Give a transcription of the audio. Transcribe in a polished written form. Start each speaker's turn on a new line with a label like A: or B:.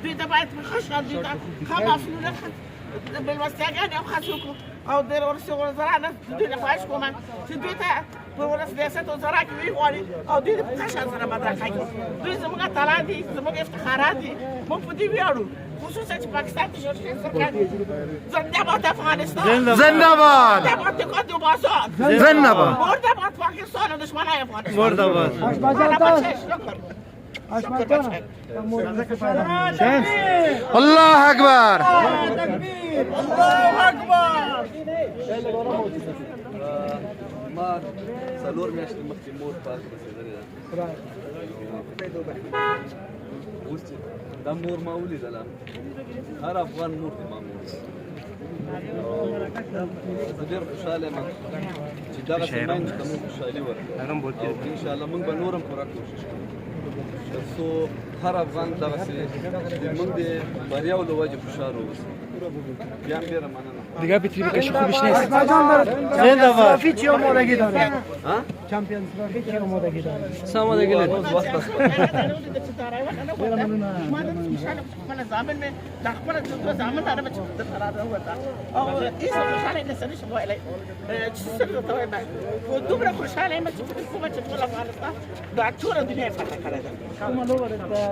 A: دوی ته باید خشن دوی ته خمافلونه بالمستاجان او خاصوكم او دير ورسي وزراء دوی خواهش کومن چې دوی ته په ورس ریاست وزراء کې وی غواړي او دوی په خشن سره مدرک کوي دوی زموږ اتلان دي زموږ افتخارات دي موږ په دې ویاړو خصوصا چې پاکستان کې جوړ شوی سرکار زنده باد افغانستان
B: زنده باد
A: زنده باد تقدم بازار
B: زنده باد
A: مرده باد پاکستان و دشمنای افغانستان
B: مرده باد الله اکبر
A: الله اکبر
C: ما څلور میاشتې مخکې مور پاک رسېدلې ده اوس چې دا مور ما ولیدله هر افغان مور دی ما مور زه ډېر خوشحاله یم چې دغسې میندو ته موږ خوشحالي ورکړو او انشاءالله موږ به نور هم پوره کوشش کوو تر څو هر افغان دغسې موږ د بریاو له وجې خوشحال واوسو بیا هم ډېره مننه
B: دیگه بیتریبیکش خوبش نیست زنده باد
D: صافی چی آمادگی داره؟
C: ها؟
D: چمپیونز صافی چی آمادگی داره؟
B: سامانه گله
C: روز وخت است
A: خپل ځامن مې د خپل څو ځامن سره مې د قرار وته او هیڅ خوشاله نه سره شو وایي چې څه ته وایي خو دومره خوشاله یم چې کومه چې ټول افغانستان دا ټول دنیا فتح کړې ده